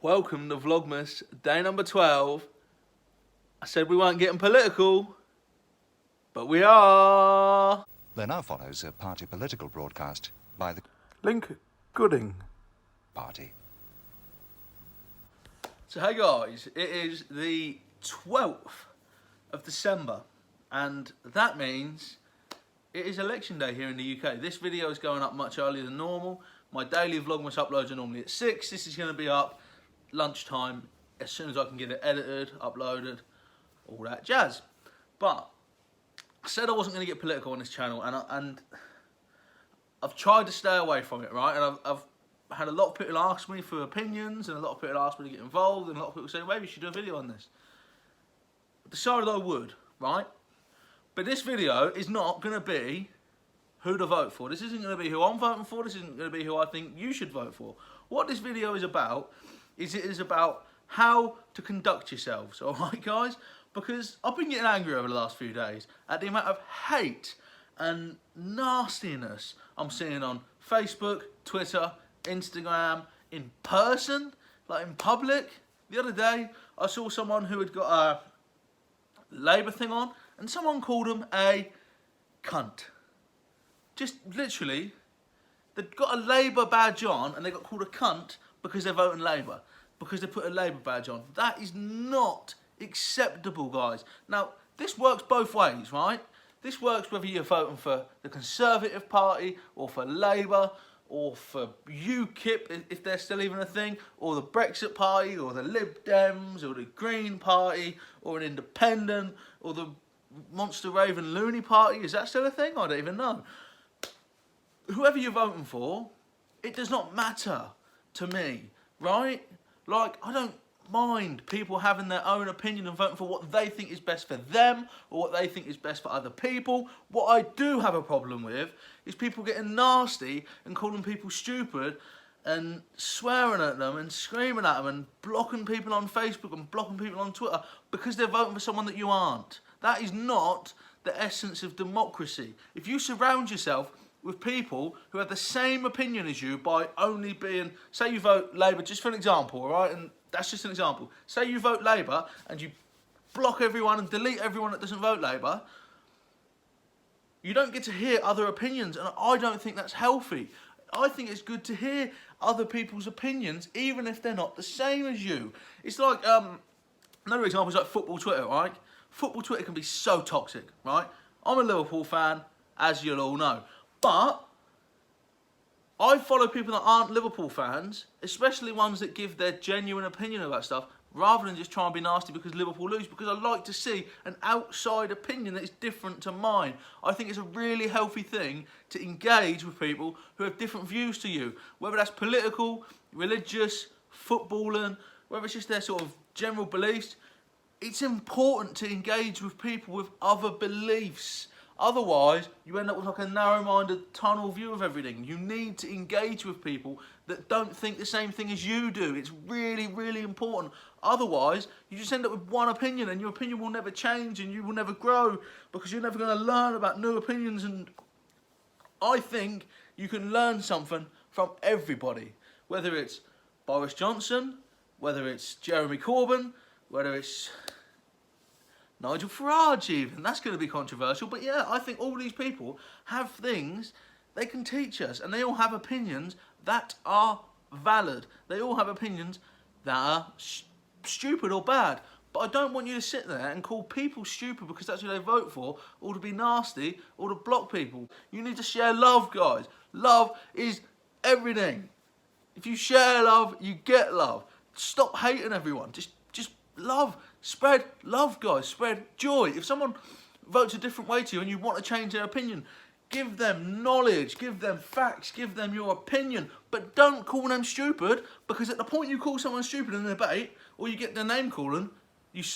Welcome to Vlogmas, day number 12. I said we weren't getting political, but we are. There now follows a party political broadcast by the Link Gooding. party. So hey guys, it is the 12th of December, and that means it is election day here in the UK. This video is going up much earlier than normal. My daily Vlogmas uploads are normally at 6. This is going to be up lunchtime as soon as I can get it edited, uploaded, all that jazz. But I said I wasn't going to get political on this channel, and I've tried to stay away from it, right? And I've had a lot of people ask me for opinions, and a lot of people ask me to get involved, and a lot of people say, maybe you should do a video on this. I decided I would, right? But this video is not going to be who to vote for. This isn't going to be who I'm voting for. This isn't going to be who I think you should vote for. What this video is about is it is about how to conduct yourselves, alright guys? Because I've been getting angry over the last few days at the amount of hate and nastiness I'm seeing on Facebook, Twitter, Instagram, in person, like in public. The other day, I saw someone who had got a Labour thing on, and someone called him a cunt. Just literally, they've got a Labour badge on, and they got called a cunt because they're voting Labour, because they put a Labour badge on. That is not acceptable, guys. Now, this works both ways, right? This works whether you're voting for the Conservative Party, or for Labour, or for UKIP, if they're still even a thing, or the Brexit Party, or the Lib Dems, or the Green Party, or an independent, or the Monster Raven Looney Party. Is that still a thing? I don't even know. Whoever you're voting for, it does not matter to me, right? Like, I don't mind people having their own opinion and voting for what they think is best for them, or what they think is best for other people. What I do have a problem with is people getting nasty and calling people stupid and swearing at them and screaming at them and blocking people on Facebook and blocking people on Twitter because they're voting for someone that you aren't. That is not the essence of democracy. If you surround yourself with people who have the same opinion as you by only being, say you vote Labour, just for an example, all right? And that's just an example. Say you vote Labour and you block everyone and delete everyone that doesn't vote Labour, you don't get to hear other opinions, and I don't think that's healthy. I think it's good to hear other people's opinions, even if they're not the same as you. It's like, another example is like football Twitter, right? Football Twitter can be so toxic, right? I'm a Liverpool fan, as you'll all know. But I follow people that aren't Liverpool fans, especially ones that give their genuine opinion about stuff, rather than just try and be nasty because Liverpool lose, because I like to see an outside opinion that is different to mine. I think it's a really healthy thing to engage with people who have different views to you, whether that's political, religious, footballing, whether it's just their sort of general beliefs. It's important to engage with people with other beliefs. Otherwise, you end up with like a narrow-minded tunnel view of everything. You need to engage with people that don't think the same thing as you do. It's really, really important. Otherwise, you just end up with one opinion, and your opinion will never change, and you will never grow, because you're never going to learn about new opinions. And I think you can learn something from everybody, whether it's Boris Johnson, whether it's Jeremy Corbyn, whether it's Nigel Farage even. That's going to be controversial, but yeah, I think all these people have things they can teach us, and they all have opinions that are valid. They all have opinions that are stupid or bad. But I don't want you to sit there and call people stupid because that's who they vote for, or to be nasty, or to block people. You need to share love, guys. Love is everything. If you share love, you get love. Stop hating everyone. Just love. Spread love, guys. Spread joy. If someone votes a different way to you and you want to change their opinion, give them knowledge, give them facts, give them your opinion, but don't call them stupid, because at the point you call someone stupid in a debate, or you get their name calling,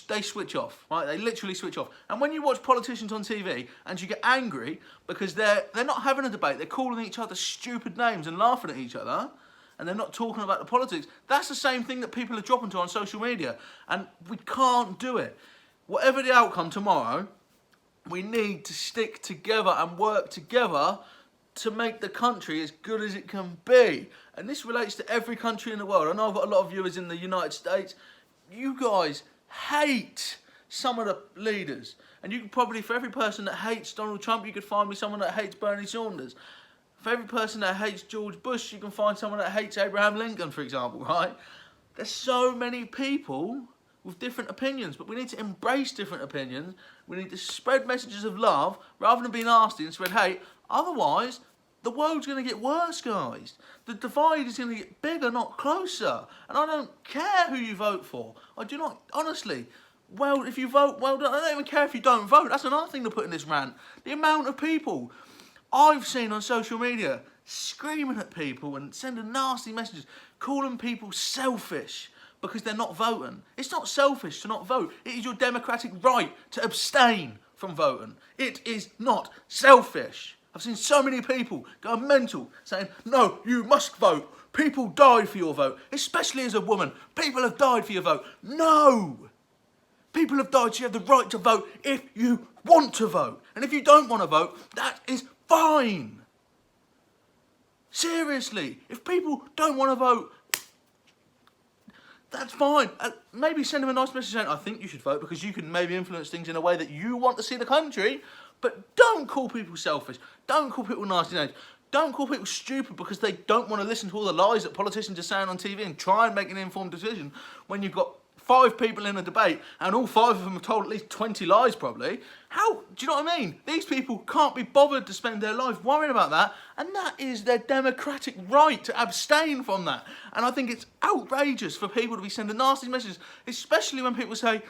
they switch off, right? They literally switch off. And when you watch politicians on TV and you get angry because they're not having a debate, they're calling each other stupid names and laughing at each other, and they're not talking about the politics, that's the same thing that people are dropping to on social media. And we can't do it. Whatever the outcome tomorrow, we need to stick together and work together to make the country as good as it can be. And this relates to every country in the world. I know I've got a lot of viewers in the United States. You guys hate some of the leaders. And you could probably, for every person that hates Donald Trump, you could find me someone that hates Bernie Sanders. For every person that hates George Bush, you can find someone that hates Abraham Lincoln, for example, right? There's so many people with different opinions, but we need to embrace different opinions. We need to spread messages of love rather than be nasty and spread hate. Otherwise, the world's going to get worse, guys. The divide is going to get bigger, not closer. And I don't care who you vote for. I do not, honestly. Well, if you vote, well done. I don't even care if you don't vote. That's another thing to put in this rant. The amount of people I've seen on social media screaming at people and sending nasty messages, calling people selfish because they're not voting. It's not selfish to not vote. It is your democratic right to abstain from voting. It is not selfish. I've seen so many people go mental saying, no, you must vote. People died for your vote, especially as a woman. People have died for your vote. No! People have died, so you have the right to vote if you want to vote. And if you don't want to vote, that is fine. Seriously, if people don't want to vote, that's fine. Maybe send them a nice message saying, I think you should vote because you can maybe influence things in a way that you want to see the country. But don't call people selfish. Don't call people nasty names. Don't call people stupid because they don't want to listen to all the lies that politicians are saying on TV and try and make an informed decision when you've got 5 people in a debate and all 5 of them have told at least 20 lies probably. How, do you know what I mean? These people can't be bothered to spend their life worrying about that, and that is their democratic right to abstain from that. And I think it's outrageous for people to be sending nasty messages, especially when people say,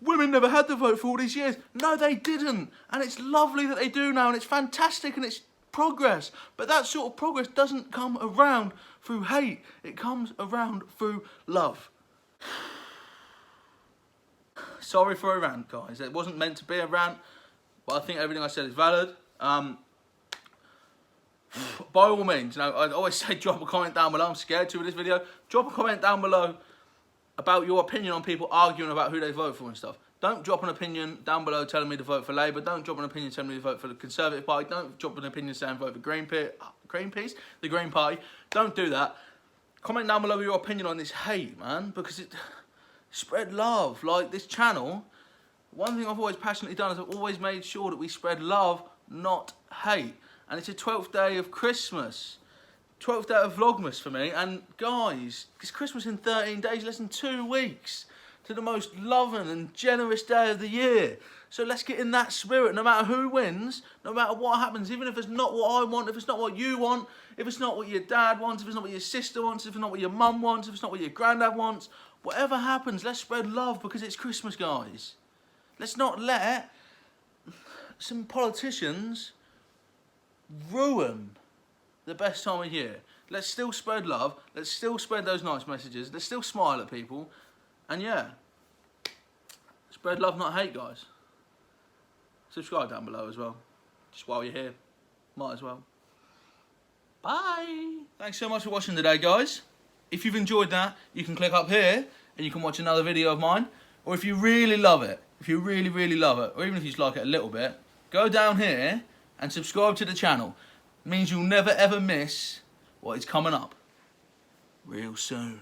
women never had the vote for all these years. No, they didn't. And it's lovely that they do now, and it's fantastic, and it's progress. But that sort of progress doesn't come around through hate. It comes around through love. Sorry for a rant, guys. It wasn't meant to be a rant, but I think everything I said is valid. By all means, you know, I always say drop a comment down below. I'm scared to with this video. Drop a comment down below about your opinion on people arguing about who they vote for and stuff. Don't drop an opinion down below telling me to vote for Labour. Don't drop an opinion telling me to vote for the Conservative Party. Don't drop an opinion saying vote for Greenpeace, the Green Party. Don't do that. Comment down below your opinion on this hate, man, because it... Spread love. Like this channel, one thing I've always passionately done is I've always made sure that we spread love, not hate. And it's a 12th day of Christmas. 12th day of Vlogmas for me. And guys, it's Christmas in 13 days, less than 2 weeks to the most loving and generous day of the year. So let's get in that spirit, no matter who wins, no matter what happens, even if it's not what I want, if it's not what you want, if it's not what your dad wants, if it's not what your sister wants, if it's not what your mum wants, if it's not what your granddad wants, whatever happens, let's spread love because it's Christmas, guys. Let's not let some politicians ruin the best time of year. Let's still spread love. Let's still spread those nice messages. Let's still smile at people. And yeah, spread love, not hate, guys. Subscribe down below as well. Just while you're here, might as well. Bye. Thanks so much for watching today, guys. If you've enjoyed that, you can click up here and you can watch another video of mine. Or if you really love it, if you really, really love it, or even if you just like it a little bit, go down here and subscribe to the channel. It means you'll never ever miss what is coming up real soon.